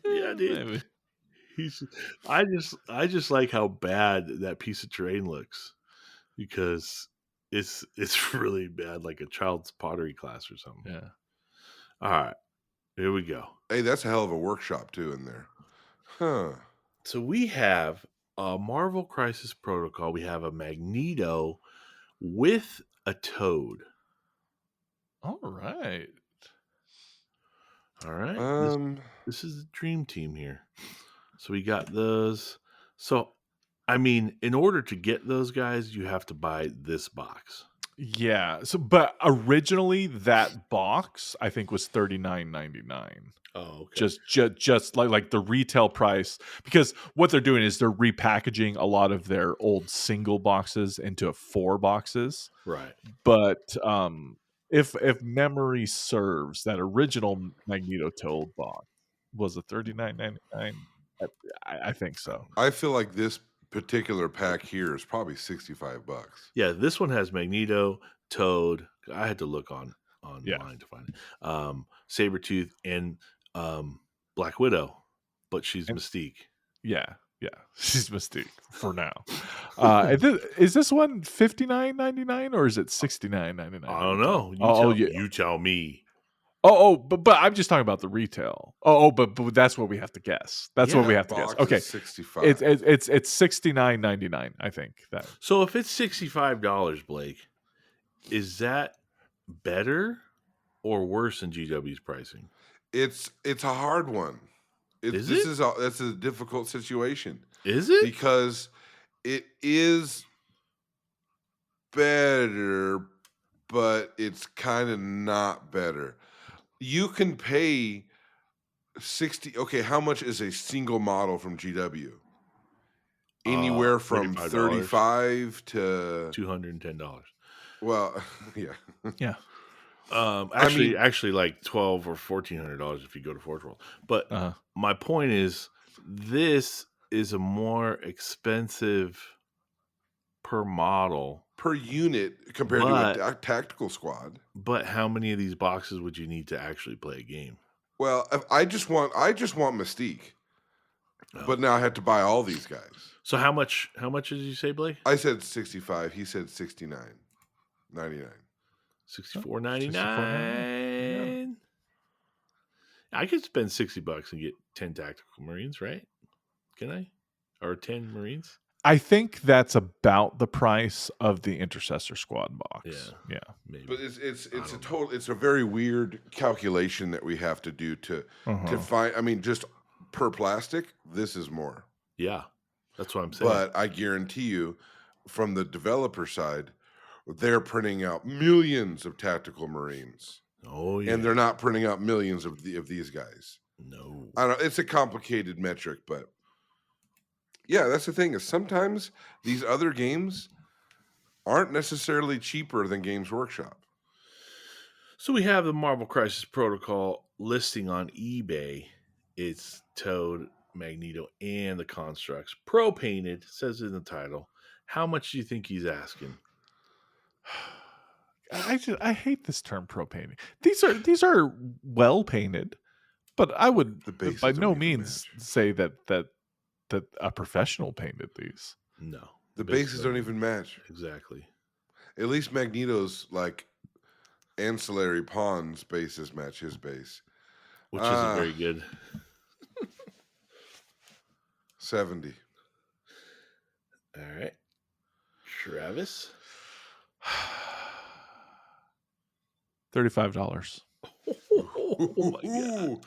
Yeah, dude. Maybe. I just like how bad that piece of terrain looks, because it's really bad, like a child's pottery class or something. Yeah. All right, here we go. Hey, that's a hell of a workshop too in there. Huh. So we have a Marvel Crisis Protocol. We have a Magneto with a Toad. All right. All right. This is the dream team here. So we got those. So, I mean, in order to get those guys, you have to buy this box. Yeah. So, but originally that box I think was $39.99. Oh, okay. Just like the retail price, because what they're doing is they're repackaging a lot of their old single boxes into 4 boxes. Right. But if memory serves, that original Magneto Toad box was a $39.99. I think so. I feel like this particular pack here is probably $65. Yeah, this one has Magneto, Toad. I had to look online to find it. Sabretooth and Black Widow, but she's Mystique. Yeah, she's Mystique for now. Is this one $59.99 or is it $69.99? I don't know. You tell me. But I'm just talking about the retail. But that's what we have to guess. That's what we have to guess. Okay, $65. It's $69.99. I think that. So if it's $65, Blake, is that better or worse than GW's pricing? It's a hard one. That's a difficult situation. Is it? Because it is better, but it's kind of not better. You can pay 60. Okay, how much is a single model from GW? Anywhere from $35 to $210. Well, yeah. Yeah. Actually, like $1,200 or $1,400 if you go to Forge World. But my point is, this is a more expensive per model, per unit compared to a tactical squad. But how many of these boxes would you need to actually play a game? Well, I just want Mystique. Oh. But now I have to buy all these guys. So how much did you say, Blake? I said 65. He said 69.99. $64.99. I could spend $60 and get 10 tactical Marines, right? Can I? Or 10 Marines? I think that's about the price of the Intercessor Squad box. Yeah, maybe. But it's a very weird calculation that we have to do to find. I mean, just per plastic, this is more. Yeah, that's what I'm saying. But I guarantee you, from the developer side, they're printing out millions of tactical Marines. Oh yeah, and they're not printing out millions of these guys. No, I don't know. It's a complicated metric, but yeah, that's the thing. Is sometimes these other games aren't necessarily cheaper than Games Workshop. So we have the Marvel Crisis Protocol listing on eBay. It's Toad, Magneto, and the Constructs. ProPainted, says in the title. How much do you think he's asking? I hate this term ProPainted. These are well painted, but I would by no means say that a professional painted these. No, the bases don't even match. Exactly. At least Magneto's like ancillary pawns bases match his base, which isn't very good. 70. All right, Travis. $35. Oh my god!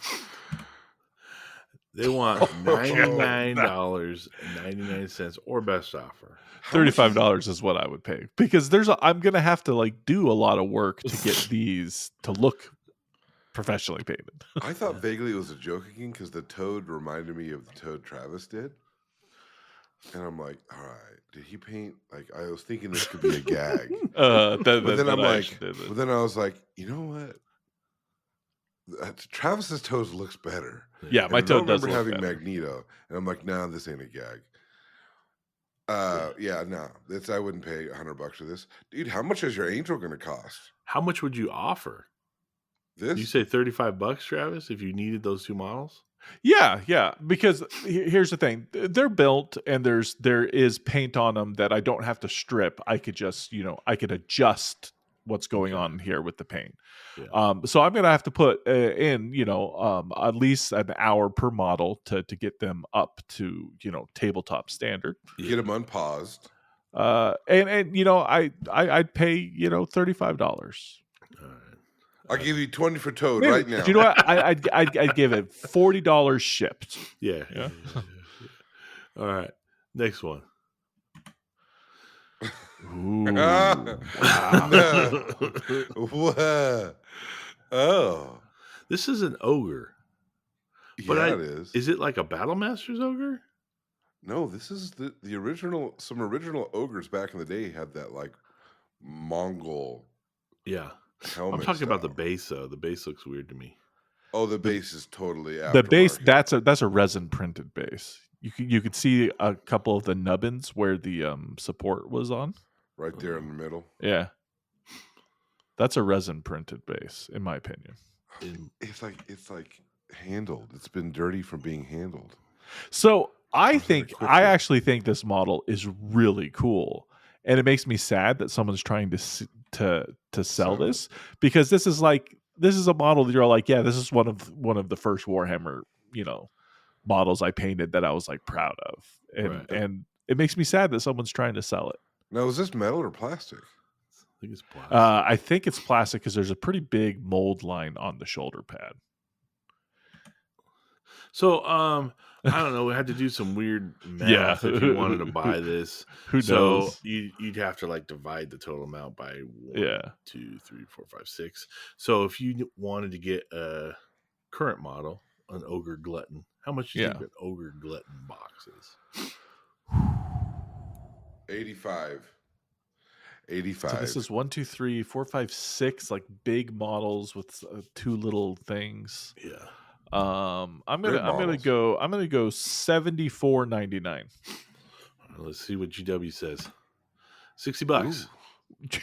They want $99.99 or best offer. $35 is what I would pay, because I'm gonna have to like do a lot of work to get these to look professionally painted. I thought vaguely it was a joke again because the Toad reminded me of the Toad Travis did, and I'm like, all right, did he paint? Like I was thinking this could be a gag, but then I was like, you know what? Travis's Toad looks better. Yeah, my Toad does. I remember having Magneto, and I'm like, nah, this ain't a gag. Yeah, no, I wouldn't pay $100 for this, dude. How much is your Angel going to cost? How much would you offer? This? You say $35, Travis, if you needed those two models? Yeah, because here's the thing: they're built, and there is paint on them that I don't have to strip. I could just, I could adjust what's going on here with the paint. Yeah. So I'm gonna have to put in, at least an hour per model to get them up to, tabletop standard. Get them unpaused. And I'd pay $35. I'll give you 20 for Toad right now. Do you know what? I'd give it $40 shipped. Yeah. All right, next one. Ooh, wow. Oh, this is an ogre. But it is. Is it like a Battlemaster's ogre? No, this is the original. Some original ogres back in the day had that like Mongol. Yeah, I'm talking about the base though. The base looks weird to me. Oh, the base is totally the base. That's a resin printed base. You could see a couple of the nubbins where the support was on. Right there in the middle. Yeah. That's a resin printed base, in my opinion. It's like handled. It's been dirty from being handled. So I actually think this model is really cool. And it makes me sad that someone's trying to sell this, because this is a model that you're like, yeah, this is one of the first Warhammer, models I painted that I was like proud of. And it makes me sad that someone's trying to sell it. Now, is this metal or plastic? I think it's plastic. I think it's plastic because there's a pretty big mold line on the shoulder pad. So, I don't know. We had to do some weird math if you wanted to buy this. Who knows? So you'd have to like divide the total amount by 1, 2, 3, 4, 5, 6. So if you wanted to get a current model, an Ogre Glutton, how much do you think an Ogre Glutton box is? 85. So this is 1, 2, 3, 4, 5, 6 like big models with 2 little things. Yeah. I'm gonna go $74.99. Let's see what GW says. $60.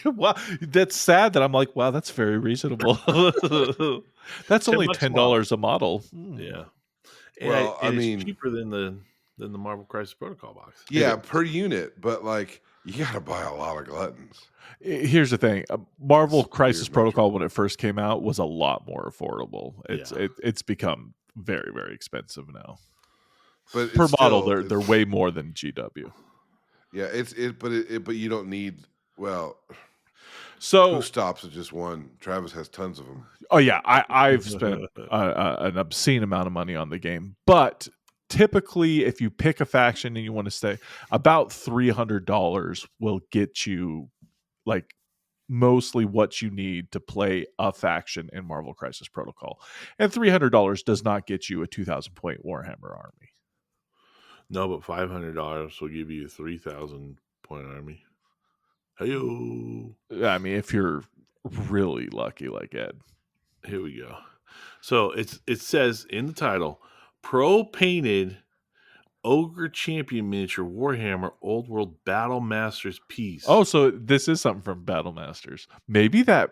Wow, that's sad that I'm like, wow, that's very reasonable. That's only $10 a model. Yeah. Well, it's cheaper than the Marvel Crisis Protocol box. Yeah, per unit, but like You got to buy a lot of gluttons. Here's the thing: Marvel It's a Crisis weird Protocol, metric. when it first came out, was a lot more affordable. It's become very, very expensive now. But Per it's model, still, they're way more than GW. Yeah, but you don't need. Well, So who stops at just one? Travis has tons of them. oh yeah, I've spent an obscene amount of money on the game, but typically, if you pick a faction and you want to stay, about $300 will get you like mostly what you need to play a faction in Marvel Crisis Protocol, and $300 does not get you a 2,000 point Warhammer army. No, but $500 will give you a 3,000 point army. Hey-o. I mean, if you're really lucky, like Ed. Here we go. So it says in the title, ProPainted Ogre Champion Miniature Warhammer Old World Battle Masters piece. Oh, so this is something from Battle Masters. Maybe that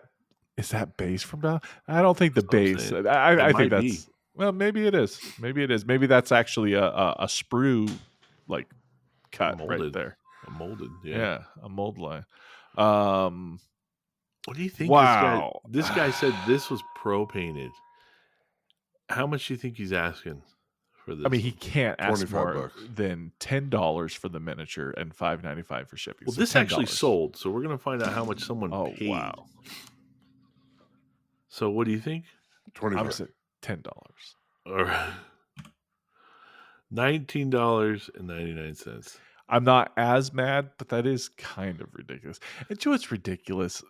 is that base from Battle. I don't think the base. I think that's well. Maybe it is. Maybe it is. Maybe that's actually a sprue like cut right there. A molded, yeah, a mold line. What do you think? Wow, this guy said this was ProPainted. How much do you think he's asking for this? I mean, he can't ask more $25 than $10 for the miniature and $5.95 for shipping. Well, so this $10. actually sold, so we're gonna find out how much someone paid. Wow. So what do you think? $25. $10. All right. $19.99. I'm not as mad, but that is kind of ridiculous. And Joe, it's ridiculous.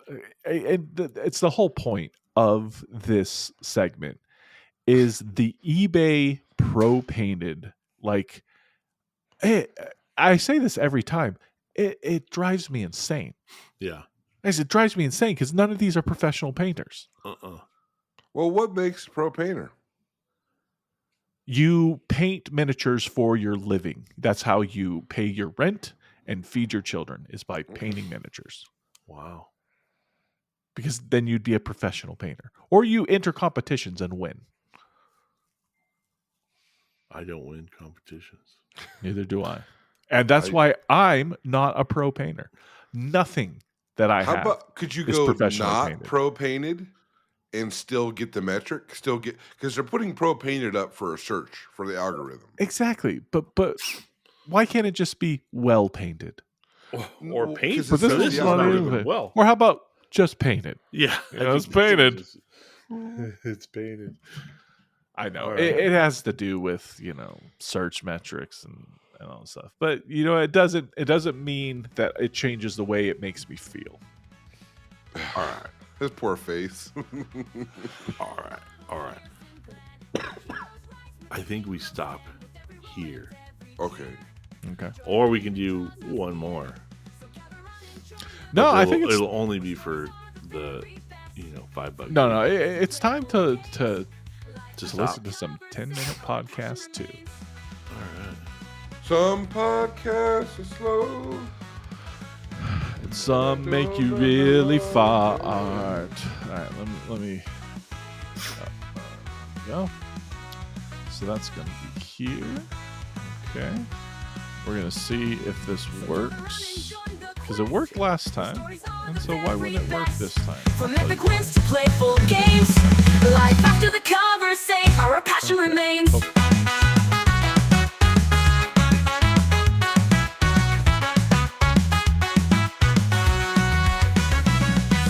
And it's the whole point of this segment is the eBay ProPainted. Like, I say this every time. It drives me insane. Yeah. It drives me insane because none of these are professional painters. Well, what makes pro painter? You paint miniatures for your living. That's how you pay your rent and feed your children, is by painting miniatures. Wow. Because then you'd be a professional painter. Or you enter competitions and win. I don't win competitions. Neither do I. And that's why I'm not a pro painter. Nothing that I have. About, could you is go professionally not painted. pro painted and still get the metric? Still get, because they're putting pro painted up for a search for the algorithm. Exactly. But why can't it just be well painted? Or painted. But this is not even well. Or how about just painted? Yeah. It's painted. It's painted. I know. Right. It has to do with, search metrics and all that stuff. But it doesn't mean that it changes the way it makes me feel. All right. His poor face. All right. I think we stop here. Okay. Or we can do one more. No, I think it'll only be for the $5. No, it's time to listen to some 10-minute podcasts too. All right. Some podcasts are slow. And some make you really fart. All right, let me go. So that's going to be here. Okay. We're going to see if this works. Because it worked last time. And so why wouldn't it work this time? From epic wins to playful games, life after the cover say our passion remains.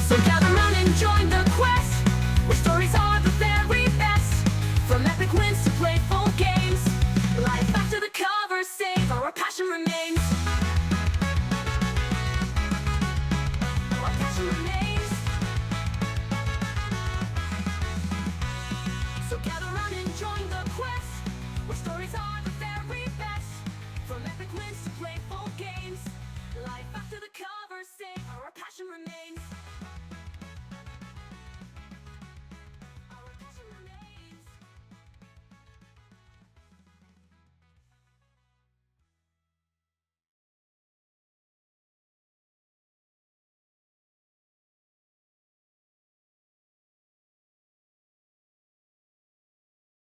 So gather round and join the quest, where stories are the very best. From epic wins to playful games, life after the cover say our passion remains. So gather around and join the quest, where stories are the very best. From epic wins to playful games, life after the cover say our passion remains.